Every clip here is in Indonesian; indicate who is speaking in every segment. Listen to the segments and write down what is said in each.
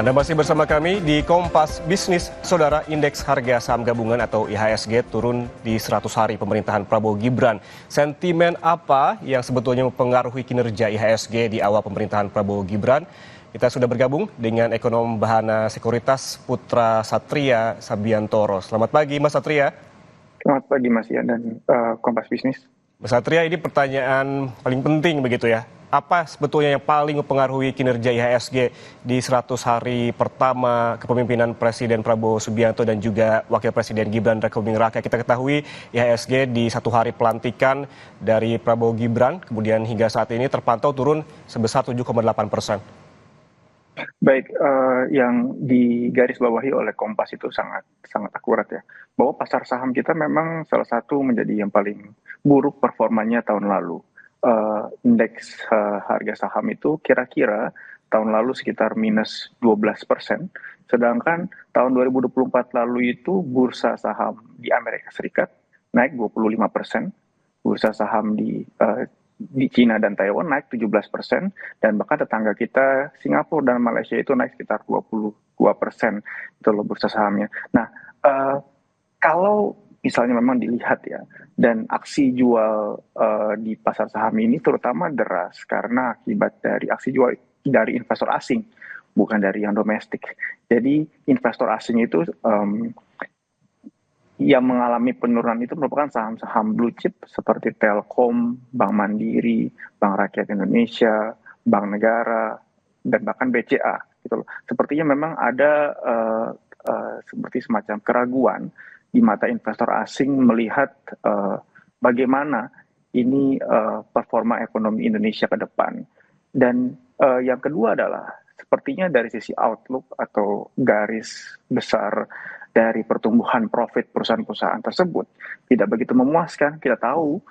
Speaker 1: Anda masih bersama kami di Kompas Bisnis. Saudara, indeks harga saham gabungan atau IHSG turun di 100 hari pemerintahan Prabowo Gibran. Sentimen apa yang sebetulnya mempengaruhi kinerja IHSG di awal pemerintahan Prabowo Gibran? Kita sudah bergabung dengan ekonom Bahana Sekuritas Putra Satria Sabiantoro. Selamat pagi Mas Satria.
Speaker 2: Selamat pagi Mas Ian dan Kompas Bisnis.
Speaker 1: Mas Satria, ini pertanyaan paling penting begitu ya. Apa sebetulnya yang paling mempengaruhi kinerja IHSG di 100 hari pertama kepemimpinan Presiden Prabowo Subianto dan juga Wakil Presiden Gibran Rakebuming Raka? Kita ketahui IHSG di 1 hari pelantikan dari Prabowo Gibran, kemudian hingga saat ini terpantau turun sebesar 7,8%.
Speaker 2: Baik, yang digarisbawahi oleh Kompas itu sangat akurat ya, bahwa pasar saham kita memang salah satu menjadi yang paling buruk performanya tahun lalu. Indeks harga saham itu kira-kira tahun lalu sekitar minus 12%, sedangkan tahun 2024 lalu itu bursa saham di Amerika Serikat naik 25%, bursa saham di China dan Taiwan naik 17%, dan bahkan tetangga kita Singapura dan Malaysia itu naik sekitar 22% itu loh bursa sahamnya. Nah, kalau misalnya memang dilihat ya, dan aksi jual di pasar saham ini terutama deras karena akibat dari aksi jual dari investor asing, bukan dari yang domestik. Jadi investor asing itu yang mengalami penurunan itu merupakan saham-saham blue chip seperti Telkom, Bank Mandiri, Bank Rakyat Indonesia, Bank Negara, dan bahkan BCA. Gitu loh. Sepertinya memang ada seperti semacam keraguan di mata investor asing melihat bagaimana ini performa ekonomi Indonesia ke depan. Dan yang kedua adalah sepertinya dari sisi outlook atau garis besar dari pertumbuhan profit perusahaan-perusahaan tersebut tidak begitu memuaskan. Kita tahu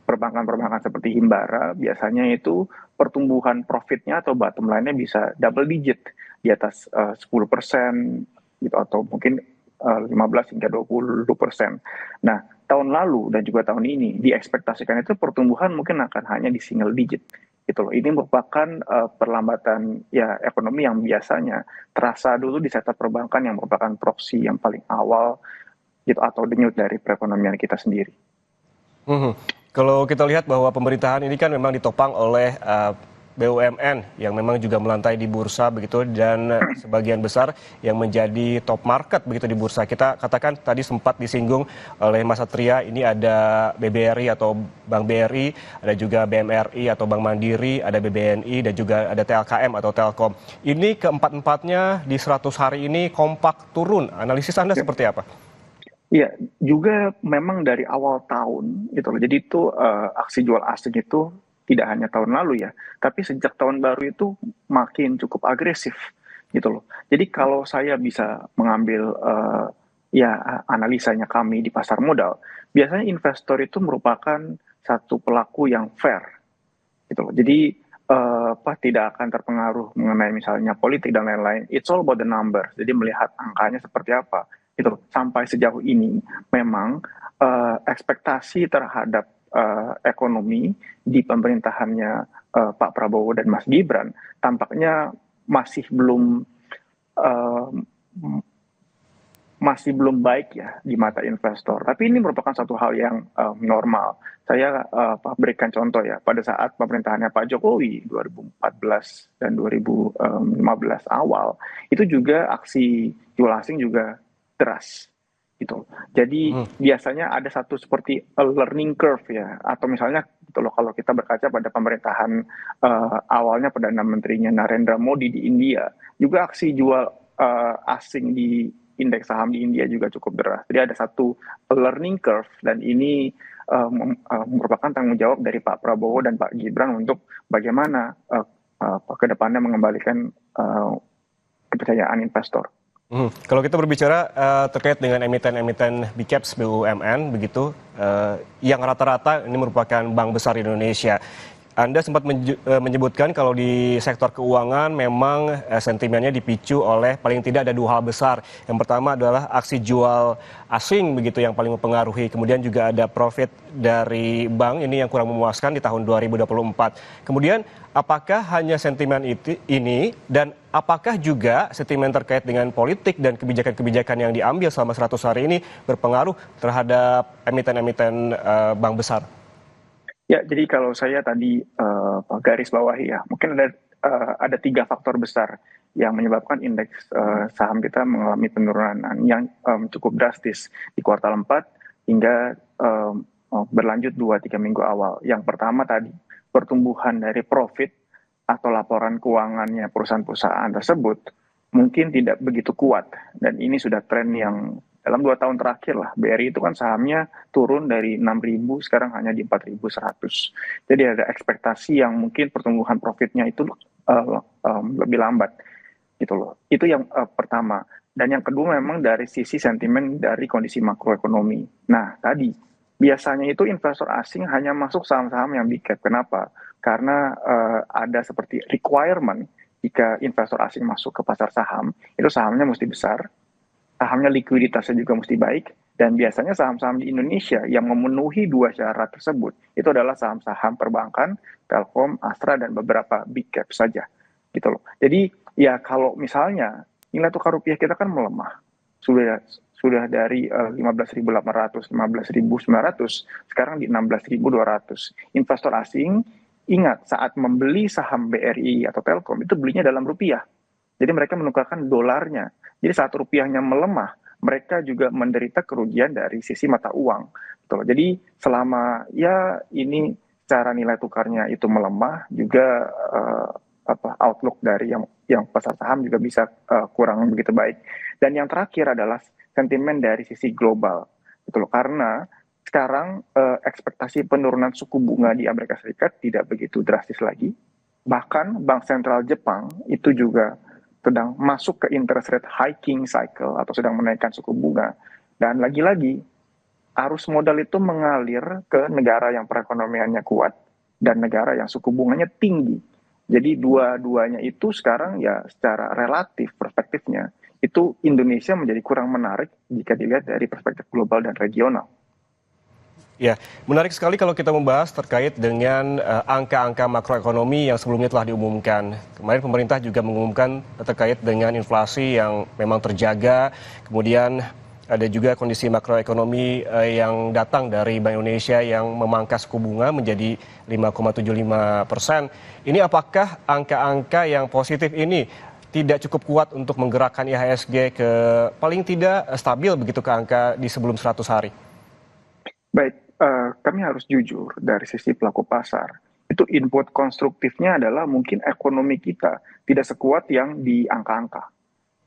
Speaker 2: perbankan-perbankan seperti Himbara biasanya itu pertumbuhan profitnya atau bottom line-nya bisa double digit di atas 10%, gitu, atau mungkin 15 hingga 20%. Nah, tahun lalu dan juga tahun ini diekspektasikan itu pertumbuhan mungkin akan hanya di single digit. Gitu loh. Ini merupakan perlambatan ya ekonomi yang biasanya terasa dulu di sektor perbankan yang merupakan proksi yang paling awal gitu, atau denyut dari perekonomian kita sendiri.
Speaker 1: Kalau kita lihat bahwa pemerintahan ini kan memang ditopang oleh BUMN yang memang juga melantai di bursa begitu, dan sebagian besar yang menjadi top market begitu di bursa. Kita katakan tadi sempat disinggung oleh Mas Satria, ini ada BBRI atau Bank BRI, ada juga BMRI atau Bank Mandiri, ada BBNI, dan juga ada TLKM atau Telkom. Ini keempat-empatnya di 100 hari ini kompak turun. Analisis Anda seperti apa?
Speaker 2: Iya, juga memang dari awal tahun gitu loh. Jadi itu aksi jual asing itu tidak hanya tahun lalu ya, tapi sejak tahun baru itu makin cukup agresif gitu loh. Jadi kalau saya bisa mengambil ya analisanya kami di pasar modal, biasanya investor itu merupakan satu pelaku yang fair gitu loh. Jadi tidak akan terpengaruh mengenai misalnya politik dan lain-lain. It's all about the number. Jadi melihat angkanya seperti apa gitu loh. Sampai sejauh ini memang ekspektasi terhadap ekonomi di pemerintahannya Pak Prabowo dan Mas Gibran tampaknya masih belum baik ya di mata investor. Tapi ini merupakan satu hal yang normal. Saya berikan contoh ya, pada saat pemerintahannya Pak Jokowi 2014 dan 2015 awal, itu juga aksi jual asing juga deras. Gitu. Jadi biasanya ada satu seperti a learning curve ya, atau misalnya gitu loh, kalau kita berkaca pada pemerintahan awalnya Perdana Menterinya Narendra Modi di India, juga aksi jual asing di indeks saham di India juga cukup deras. Jadi ada satu learning curve, dan ini merupakan tanggung jawab dari Pak Prabowo dan Pak Gibran untuk bagaimana ke depannya mengembalikan kepercayaan investor.
Speaker 1: Kalau kita berbicara terkait dengan emiten-emiten big caps BUMN begitu, yang rata-rata ini merupakan bank besar di Indonesia. Anda sempat menyebutkan kalau di sektor keuangan memang sentimennya dipicu oleh paling tidak ada dua hal besar. Yang pertama adalah aksi jual asing begitu yang paling mempengaruhi. Kemudian juga ada profit dari bank ini yang kurang memuaskan di tahun 2024. Kemudian apakah hanya sentimen ini dan apakah juga sentimen terkait dengan politik dan kebijakan-kebijakan yang diambil selama 100 hari ini berpengaruh terhadap emiten-emiten bank besar?
Speaker 2: Ya, jadi kalau saya tadi garis bawahi ya, mungkin ada 3 faktor besar yang menyebabkan indeks saham kita mengalami penurunan yang cukup drastis di kuartal 4 hingga berlanjut 2-3 minggu awal. Yang pertama tadi, pertumbuhan dari profit atau laporan keuangannya perusahaan-perusahaan tersebut mungkin tidak begitu kuat. Dan ini sudah tren yang dalam 2 tahun terakhir lah, BRI itu kan sahamnya turun dari 6.000 sekarang hanya di 4.100. Jadi ada ekspektasi yang mungkin pertumbuhan profitnya itu lebih lambat gitu loh. Itu yang pertama. Dan yang kedua memang dari sisi sentimen dari kondisi makroekonomi. Nah tadi biasanya itu investor asing hanya masuk saham-saham yang big cap. Kenapa? Karena ada seperti requirement jika investor asing masuk ke pasar saham, itu sahamnya mesti besar, sahamnya likuiditasnya juga mesti baik, dan biasanya saham-saham di Indonesia yang memenuhi 2 syarat tersebut itu adalah saham-saham perbankan, Telkom, Astra, dan beberapa big cap saja gitu loh. Jadi ya kalau misalnya nilai tukar rupiah kita kan melemah, sudah dari 15.800, 15.900, sekarang di 16.200. Investor asing ingat saat membeli saham BRI atau Telkom itu belinya dalam rupiah. Jadi mereka menukarkan dolarnya. Jadi saat rupiahnya melemah, mereka juga menderita kerugian dari sisi mata uang. Gitu. Jadi selama ya ini cara nilai tukarnya itu melemah, juga outlook dari yang pasar saham juga bisa kurang begitu baik. Dan yang terakhir adalah sentimen dari sisi global. Gitu loh. Karena sekarang ekspektasi penurunan suku bunga di Amerika Serikat tidak begitu drastis lagi. Bahkan Bank Sentral Jepang itu juga sedang masuk ke interest rate hiking cycle atau sedang menaikkan suku bunga. Dan lagi-lagi, arus modal itu mengalir ke negara yang perekonomiannya kuat dan negara yang suku bunganya tinggi. Jadi dua-duanya itu sekarang ya secara relatif perspektifnya, itu Indonesia menjadi kurang menarik jika dilihat dari perspektif global dan regional.
Speaker 1: Ya, menarik sekali kalau kita membahas terkait dengan angka-angka makroekonomi yang sebelumnya telah diumumkan. Kemarin pemerintah juga mengumumkan terkait dengan inflasi yang memang terjaga, kemudian ada juga kondisi makroekonomi yang datang dari Bank Indonesia yang memangkas suku bunga menjadi 5,75%. Ini apakah angka-angka yang positif ini tidak cukup kuat untuk menggerakkan IHSG ke paling tidak stabil begitu ke angka di sebelum 100 hari?
Speaker 2: Baik, kami harus jujur dari sisi pelaku pasar. Itu input konstruktifnya adalah mungkin ekonomi kita tidak sekuat yang di angka-angka.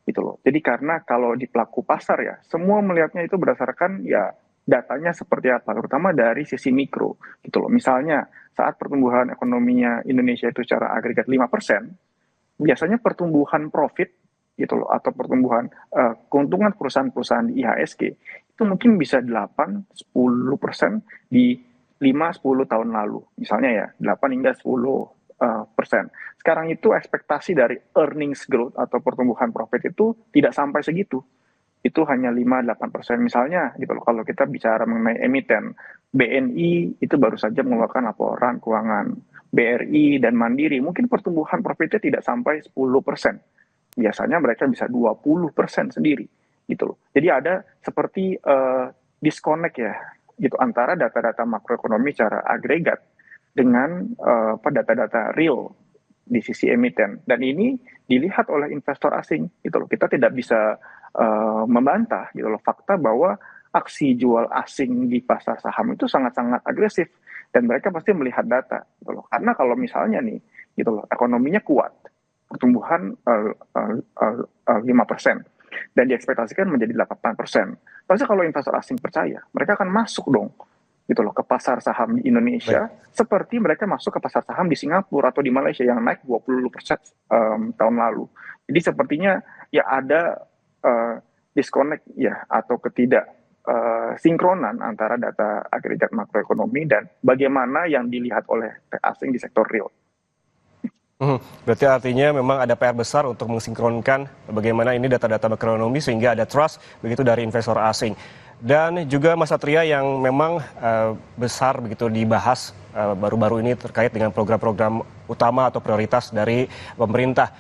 Speaker 2: Gitu loh. Jadi karena kalau di pelaku pasar ya, semua melihatnya itu berdasarkan ya datanya seperti apa, terutama dari sisi mikro. Gitu loh. Misalnya saat pertumbuhan ekonominya Indonesia itu secara agregat 5%, biasanya pertumbuhan profit gitu loh, atau pertumbuhan keuntungan perusahaan-perusahaan di IHSG itu mungkin bisa 8-10% di 5-10 tahun lalu. Misalnya ya 8 hingga 10%. Sekarang itu ekspektasi dari earnings growth atau pertumbuhan profit itu tidak sampai segitu. Itu hanya 5-8%. Misalnya gitu loh, kalau kita bicara mengenai emiten, BNI itu baru saja mengeluarkan laporan keuangan. BRI dan Mandiri mungkin pertumbuhan profitnya tidak sampai 10%. Biasanya mereka bisa 20% sendiri gitu loh. Jadi ada seperti disconnect ya gitu antara data-data makroekonomi secara agregat dengan data-data real di sisi emiten, dan ini dilihat oleh investor asing gitu loh. Kita tidak bisa membantah gitu loh fakta bahwa aksi jual asing di pasar saham itu sangat-sangat agresif, dan mereka pasti melihat data gitu loh. Karena kalau misalnya nih gitu loh, ekonominya kuat, pertumbuhan 5% dan diekspektasikan menjadi 8%. Pasti kalau investor asing percaya, mereka akan masuk dong gitu loh ke pasar saham di Indonesia. Baik. Seperti mereka masuk ke pasar saham di Singapura atau di Malaysia yang naik 20% tahun lalu. Jadi sepertinya ya ada disconnect ya atau ketidak kesinkronan antara data agregat makroekonomi dan bagaimana yang dilihat oleh pihak asing di sektor real.
Speaker 1: Berarti artinya memang ada PR besar untuk mensinkronkan bagaimana ini data-data makroekonomi sehingga ada trust begitu dari investor asing. Dan juga Mas Satria yang memang besar begitu dibahas baru-baru ini terkait dengan program-program utama atau prioritas dari pemerintah.